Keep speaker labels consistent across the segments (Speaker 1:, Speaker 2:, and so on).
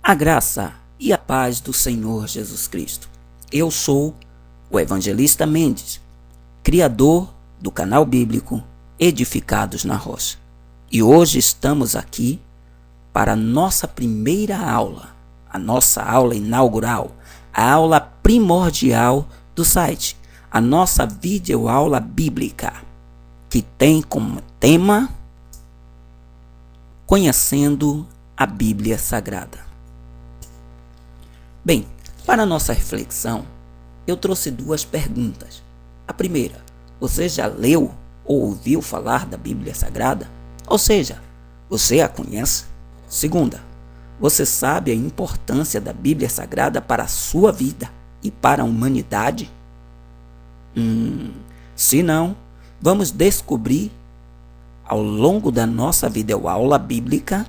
Speaker 1: A graça e a paz do Senhor Jesus Cristo. Eu sou o Evangelista Mendes, criador do canal bíblico Edificados na Rocha. E hoje estamos aqui para a nossa primeira aula, a nossa aula inaugural, a aula primordial do site, a nossa videoaula bíblica, que tem como tema Conhecendo a Bíblia Sagrada. Bem, para a nossa reflexão, eu trouxe duas perguntas. A primeira, você já leu ou ouviu falar da Bíblia Sagrada? Ou seja, você a conhece? Segunda, você sabe a importância da Bíblia Sagrada para a sua vida e para a humanidade? Se não, vamos descobrir ao longo da nossa videoaula bíblica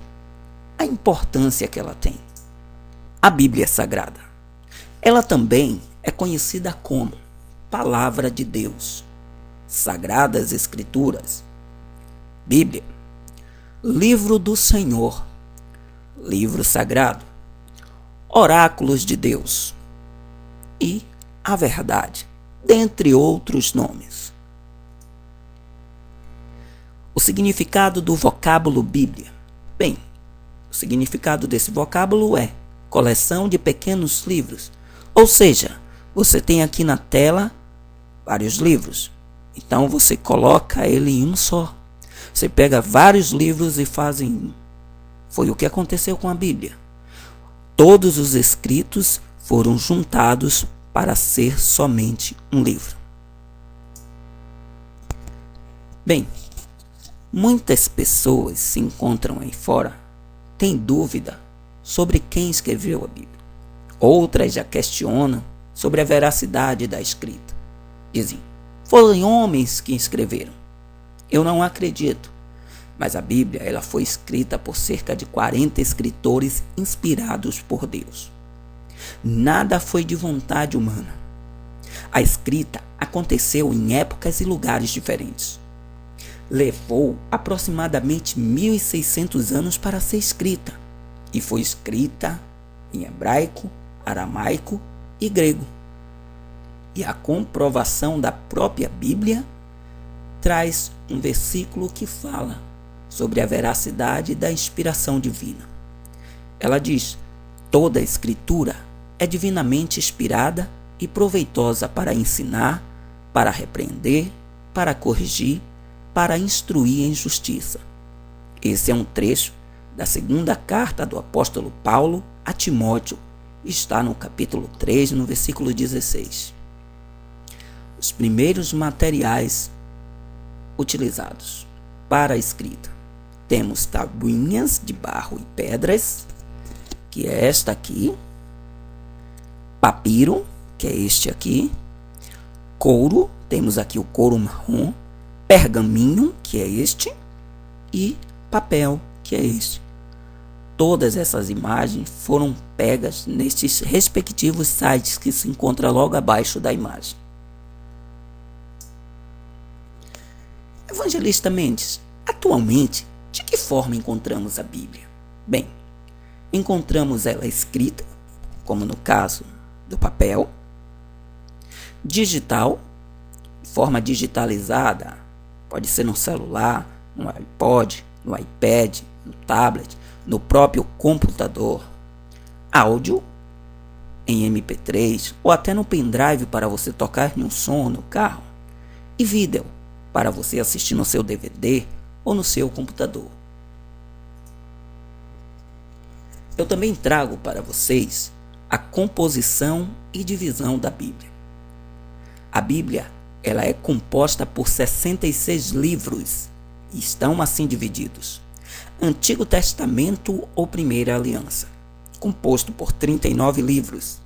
Speaker 1: a importância que ela tem. A Bíblia Sagrada. Ela também é conhecida como Palavra de Deus, Sagradas Escrituras, Bíblia, Livro do Senhor, Livro Sagrado, Oráculos de Deus e a Verdade, dentre outros nomes. O significado do vocábulo Bíblia. Bem, o significado desse vocábulo é coleção de pequenos livros. Ou seja, você tem aqui na tela vários livros. Então você coloca ele em um só. Você pega vários livros e faz em um. Foi o que aconteceu com a Bíblia. Todos os escritos foram juntados para ser somente um livro. Bem, muitas pessoas se encontram aí fora, têm dúvida sobre quem escreveu a Bíblia. Outras já questionam sobre a veracidade da escrita. Dizem, foram homens que escreveram. Eu não acredito. Mas a Bíblia ela foi escrita por cerca de 40 escritores inspirados por Deus. Nada foi de vontade humana. A escrita aconteceu em épocas e lugares diferentes. Levou aproximadamente 1.600 anos para ser escrita. E foi escrita em hebraico, aramaico e grego. E a comprovação da própria Bíblia traz um versículo que fala sobre a veracidade da inspiração divina. Ela diz: toda a escritura é divinamente inspirada e proveitosa para ensinar, para repreender, para corrigir, para instruir em justiça. Esse é um trecho da segunda carta do apóstolo Paulo a Timóteo, está no capítulo 3, no versículo 16. Os primeiros materiais utilizados para a escrita. Temos tabuinhas de barro e pedras, que é esta aqui. Papiro, que é este aqui. Couro, temos aqui o couro marrom. Pergaminho, que é este. E papel, que é este. Todas essas imagens foram pegas nestes respectivos sites que se encontram logo abaixo da imagem. Evangelista Mendes, atualmente, de que forma encontramos a Bíblia? Bem, encontramos ela escrita, como no caso do papel, digital, de forma digitalizada, pode ser no celular, no iPod, no iPad, no tablet, no próprio computador, áudio em MP3 ou até no pendrive para você tocar em um som no carro, e vídeo para você assistir no seu DVD ou no seu computador. Eu também trago para vocês a composição e divisão da Bíblia. A Bíblia ela é composta por 66 livros e estão assim divididos. Antigo Testamento ou Primeira Aliança, composto por 39 livros.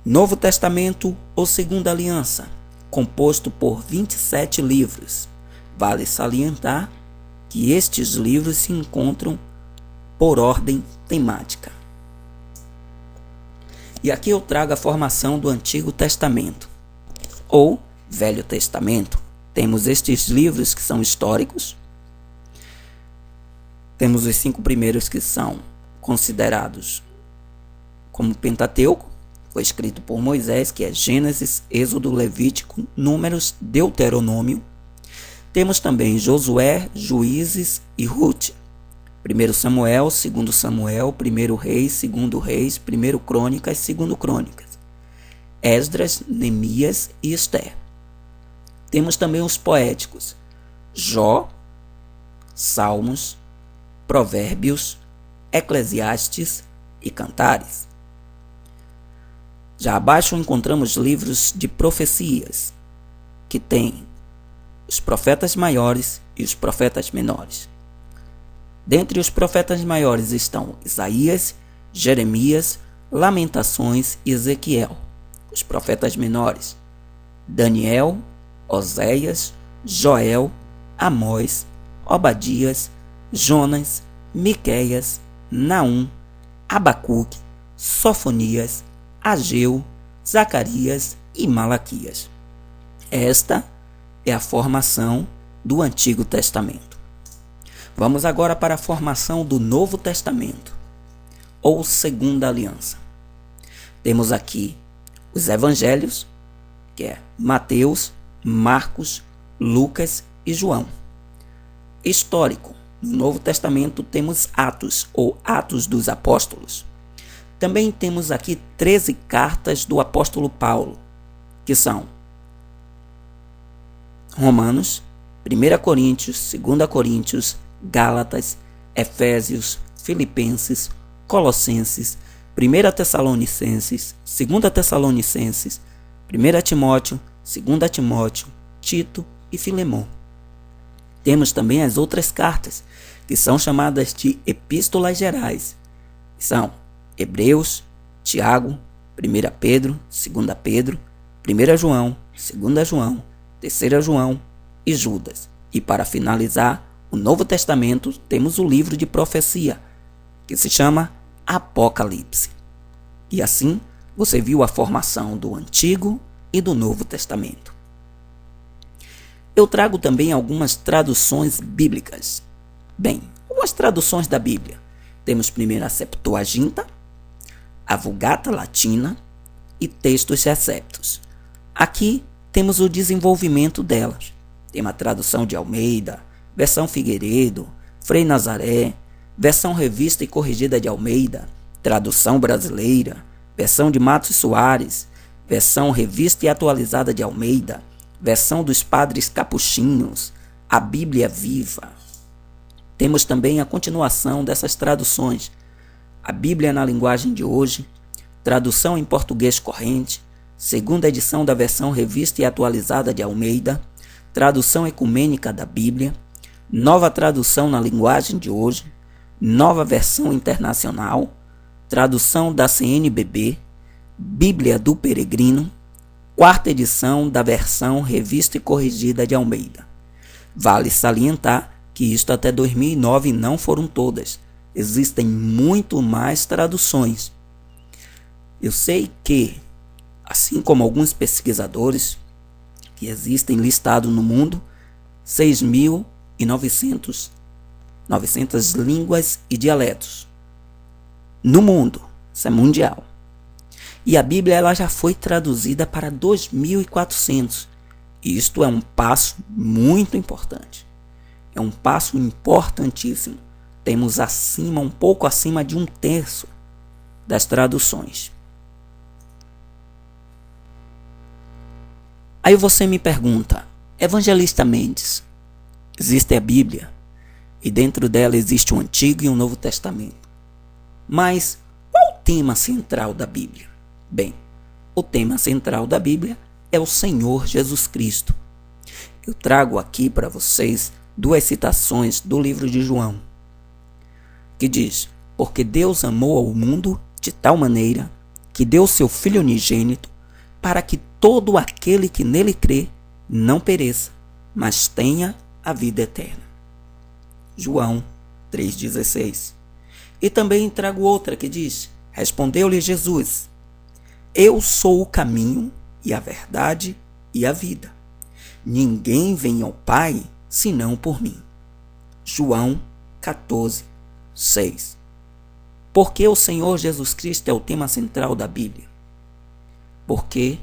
Speaker 1: Novo Testamento ou Segunda Aliança, composto por 27 livros. Vale salientar que estes livros se encontram por ordem temática. E aqui eu trago a formação do Antigo Testamento ou Velho Testamento. Temos estes livros que são históricos. Temos os 5 primeiros que são considerados como Pentateuco, foi escrito por Moisés, que é Gênesis, Êxodo, Levítico, Números, Deuteronômio. Temos também Josué, Juízes e Rute. 1 Samuel, 2 Samuel, 1 Reis, 2 Reis, 1 Crônicas, 2 Crônicas. Esdras, Neemias e Esther. Temos também os poéticos: Jó, Salmos, Provérbios, Eclesiastes e Cantares. Já abaixo encontramos livros de profecias, que têm os profetas maiores e os profetas menores. Dentre os profetas maiores estão Isaías, Jeremias, Lamentações e Ezequiel. Os profetas menores: Daniel, Oséias, Joel, Amós, Obadias, Jonas, Miqueias, Naum, Abacuque, Sofonias, Ageu, Zacarias e Malaquias. Esta é a formação do Antigo Testamento. Vamos agora para a formação do Novo Testamento, ou Segunda Aliança. Temos aqui os Evangelhos, que é Mateus, Marcos, Lucas e João. Histórico: no Novo Testamento temos Atos, ou Atos dos Apóstolos. Também temos aqui 13 cartas do apóstolo Paulo, que são Romanos, 1 Coríntios, 2 Coríntios, Gálatas, Efésios, Filipenses, Colossenses, 1 Tessalonicenses, 2 Tessalonicenses, 1 Timóteo, 2 Timóteo, Tito e Filemão. Temos também as outras cartas, que são chamadas de epístolas gerais. São Hebreus, Tiago, 1 Pedro, 2 Pedro, 1 João, 2 João, 3 João e Judas. E para finalizar, o Novo Testamento, temos o livro de profecia, que se chama Apocalipse. E assim, você viu a formação do Antigo e do Novo Testamento. Eu trago também algumas traduções bíblicas. Bem, algumas traduções da Bíblia. Temos primeiro a Septuaginta, a Vulgata Latina e textos receptos. Aqui temos o desenvolvimento delas. Tem a tradução de Almeida, versão Figueiredo, Frei Nazaré, versão revista e corrigida de Almeida, tradução brasileira, versão de Matos Soares, versão revista e atualizada de Almeida, versão dos padres capuchinhos, a Bíblia Viva. Temos também a continuação dessas traduções: a Bíblia na linguagem de hoje, tradução em português corrente, segunda edição da versão revista e atualizada de Almeida, tradução ecumênica da Bíblia, nova tradução na linguagem de hoje, nova versão internacional, tradução da CNBB, Bíblia do Peregrino, quarta edição da versão revista e corrigida de Almeida. Vale salientar que isto até 2009 não foram todas. Existem muito mais traduções. Eu sei que, assim como alguns pesquisadores que existem listados no mundo, 6.900 línguas e dialetos no mundo. Isso é mundial. E a Bíblia ela já foi traduzida para 2.400. E isto é um passo muito importante. É um passo importantíssimo. Temos um pouco acima de 1/3 das traduções. Aí você me pergunta: Evangelista Mendes, existe a Bíblia e dentro dela existe um Antigo e um Novo Testamento. Mas qual o tema central da Bíblia? Bem, o tema central da Bíblia é o Senhor Jesus Cristo. Eu trago aqui para vocês 2 citações do livro de João, que diz: porque Deus amou ao mundo de tal maneira que deu seu Filho unigênito, para que todo aquele que nele crê não pereça, mas tenha a vida eterna. João 3,16. E também trago outra que diz: respondeu-lhe Jesus: eu sou o caminho e a verdade e a vida. Ninguém vem ao Pai senão por mim. João 14:6. Por que o Senhor Jesus Cristo é o tema central da Bíblia? Porque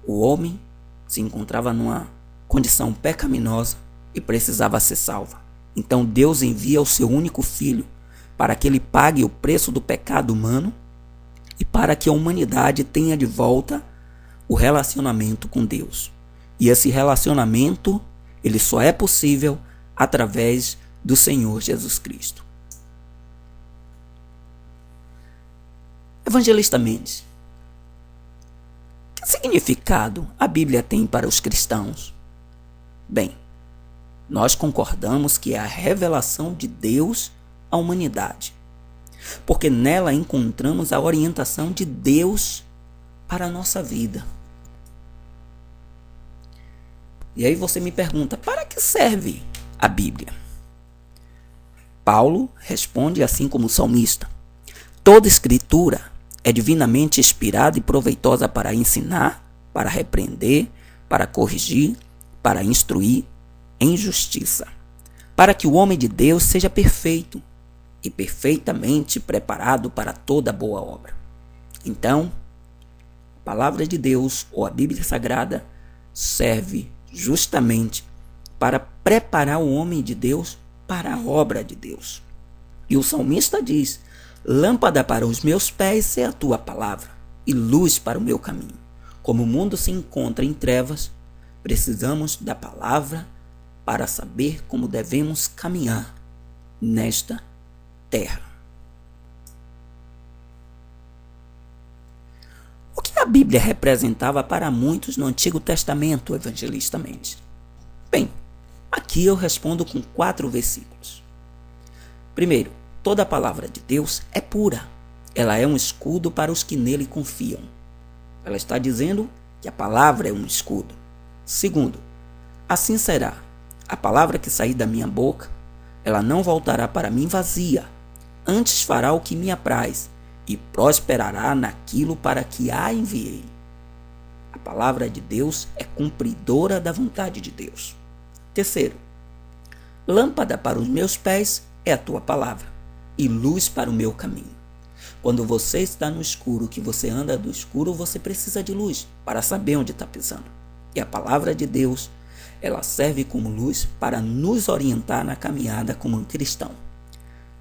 Speaker 1: o homem se encontrava numa condição pecaminosa e precisava ser salvo. Então Deus envia o seu único filho para que ele pague o preço do pecado humano e para que a humanidade tenha de volta o relacionamento com Deus. E esse relacionamento, ele só é possível através do Senhor Jesus Cristo. Evangelista Mendes, que significado a Bíblia tem para os cristãos? Bem, nós concordamos que é a revelação de Deus à humanidade, porque nela encontramos a orientação de Deus para a nossa vida. E aí você me pergunta, para que serve a Bíblia? Paulo responde assim como o salmista: toda escritura é divinamente inspirada e proveitosa para ensinar, para repreender, para corrigir, para instruir em justiça, para que o homem de Deus seja perfeito e perfeitamente preparado para toda boa obra. Então, a palavra de Deus, ou a Bíblia Sagrada, serve justamente para preparar o homem de Deus para a obra de Deus. E o salmista diz: lâmpada para os meus pés é a tua palavra e luz para o meu caminho. Como o mundo se encontra em trevas, precisamos da palavra para saber como devemos caminhar nesta terra. O que a Bíblia representava para muitos no Antigo Testamento, evangelista Mendes? Bem, aqui eu respondo com 4 versículos. Primeiro, toda a palavra de Deus é pura. Ela é um escudo para os que nele confiam. Ela está dizendo que a palavra é um escudo. Segundo, assim será. A palavra que sair da minha boca, ela não voltará para mim vazia. Antes fará o que me apraz e prosperará naquilo para que a enviei. A palavra de Deus é cumpridora da vontade de Deus. Terceiro, lâmpada para os meus pés é a tua palavra e luz para o meu caminho. Quando você está no escuro, que você anda do escuro, você precisa de luz para saber onde está pisando. E a palavra de Deus, ela serve como luz para nos orientar na caminhada como um cristão.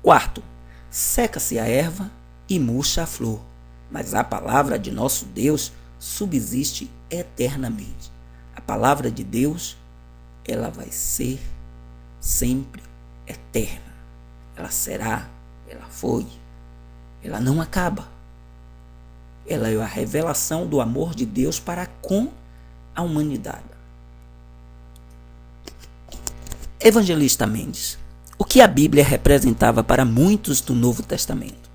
Speaker 1: Quarto, seca-se a erva e murcha a flor, mas a palavra de nosso Deus subsiste eternamente. A palavra de Deus, ela vai ser sempre eterna. Ela será, ela foi, ela não acaba. Ela é a revelação do amor de Deus para com a humanidade. Evangelista Mendes, o que a Bíblia representava para muitos do Novo Testamento?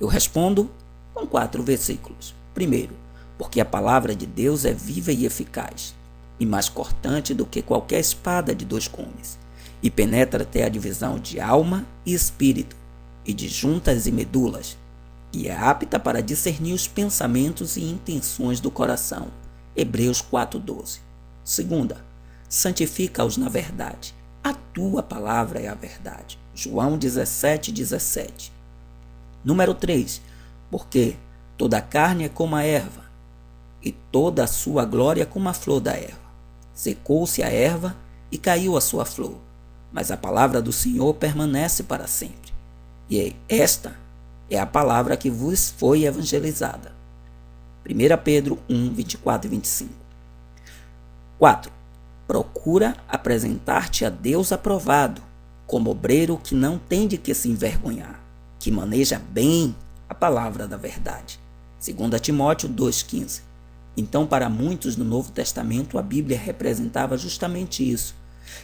Speaker 1: Eu respondo com 4 versículos. Primeiro, porque a palavra de Deus é viva e eficaz, e mais cortante do que qualquer espada de 2 gumes, e penetra até a divisão de alma e espírito, e de juntas e medulas, e é apta para discernir os pensamentos e intenções do coração. Hebreus 4:12. Segunda, santifica-os na verdade. A tua palavra é a verdade. João 17:17. Número 3. Porque toda a carne é como a erva, e toda a sua glória como a flor da erva. Secou-se a erva e caiu a sua flor, mas a palavra do Senhor permanece para sempre. E esta é a palavra que vos foi evangelizada. 1 Pedro 1, 24 e 25. 4. Procura apresentar-te a Deus aprovado, como obreiro que não tem de que se envergonhar, que maneja bem a palavra da verdade. 2 Timóteo 2,15. Então, para muitos no Novo Testamento, a Bíblia representava justamente isso.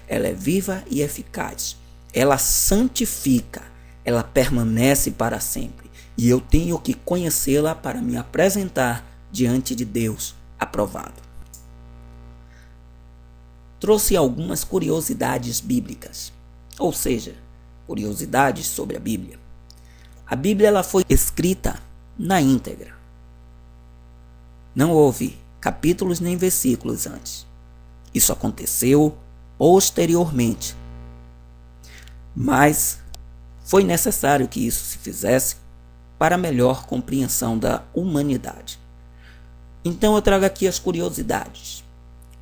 Speaker 1: Ela é viva e eficaz. Ela santifica. Ela permanece para sempre. E eu tenho que conhecê-la para me apresentar diante de Deus aprovado. Trouxe algumas curiosidades bíblicas, ou seja, curiosidades sobre a Bíblia. A Bíblia ela foi escrita na íntegra. Não houve capítulos nem versículos antes. Isso aconteceu posteriormente. Mas foi necessário que isso se fizesse para melhor compreensão da humanidade. Então eu trago aqui as curiosidades.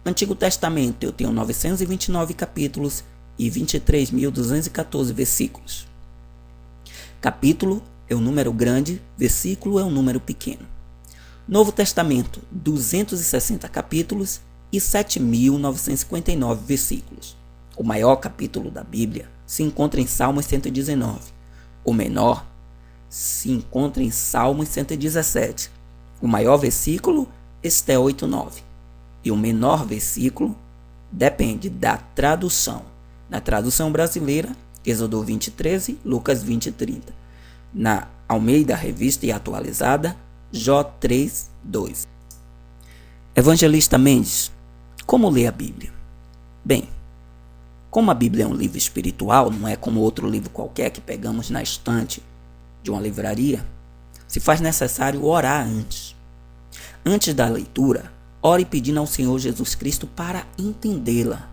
Speaker 1: Antigo Testamento eu tenho 929 capítulos e 23.214 versículos. Capítulo é um número grande, versículo é um número pequeno. Novo Testamento, 260 capítulos e 7.959 versículos. O maior capítulo da Bíblia se encontra em Salmos 119. O menor se encontra em Salmos 117. O maior versículo está 8:9. E o menor versículo depende da tradução. Na tradução brasileira, Êxodo 20:13, Lucas 20:30. Na Almeida Revista e Atualizada, Jó 3:2. Evangelista Mendes, como ler a Bíblia? Bem, como a Bíblia é um livro espiritual, não é como outro livro qualquer que pegamos na estante de uma livraria, se faz necessário orar antes. Antes da leitura, ore pedindo ao Senhor Jesus Cristo para entendê-la.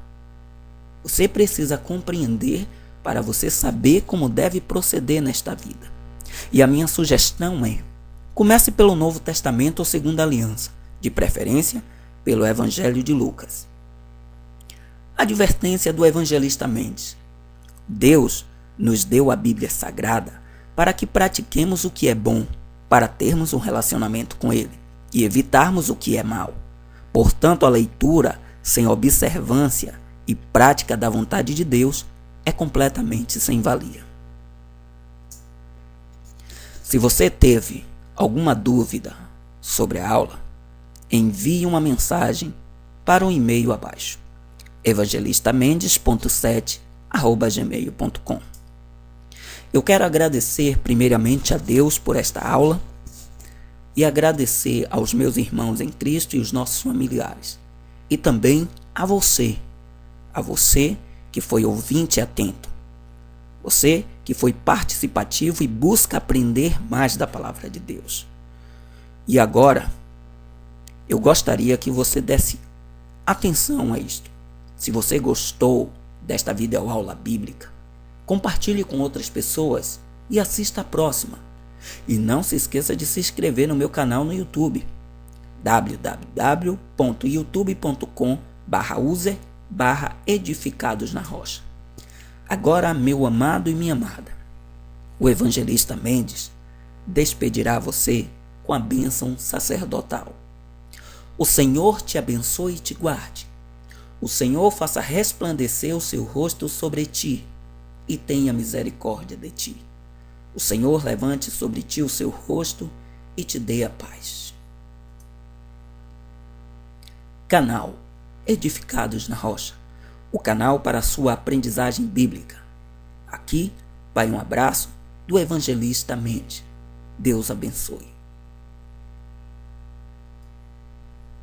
Speaker 1: Você precisa compreender para você saber como deve proceder nesta vida. E a minha sugestão é: comece pelo Novo Testamento ou Segunda Aliança, de preferência pelo Evangelho de Lucas. Advertência do evangelista Mendes. Deus nos deu a Bíblia Sagrada para que pratiquemos o que é bom, para termos um relacionamento com Ele e evitarmos o que é mal. Portanto, a leitura sem observância e prática da vontade de Deus é completamente sem valia. Se você teve alguma dúvida sobre a aula, envie uma mensagem para o e-mail abaixo: evangelistamendes.7@gmail.com. Eu quero agradecer primeiramente a Deus por esta aula e agradecer aos meus irmãos em Cristo e os nossos familiares, e também a você que foi ouvinte atento, você que foi participativo e busca aprender mais da palavra de Deus. E agora, eu gostaria que você desse atenção a isto. Se você gostou desta videoaula bíblica, compartilhe com outras pessoas e assista a próxima. E não se esqueça de se inscrever no meu canal no YouTube, www.youtube.com/user/edificados na rocha. Agora, meu amado e minha amada, o evangelista Mendes despedirá você com a bênção sacerdotal. O Senhor te abençoe e te guarde. O Senhor faça resplandecer o seu rosto sobre ti e tenha misericórdia de ti. O Senhor levante sobre ti o seu rosto e te dê a paz. Canal Edificados na Rocha, o canal para a sua aprendizagem bíblica. Aqui vai um abraço do evangelista Mendes. Deus abençoe.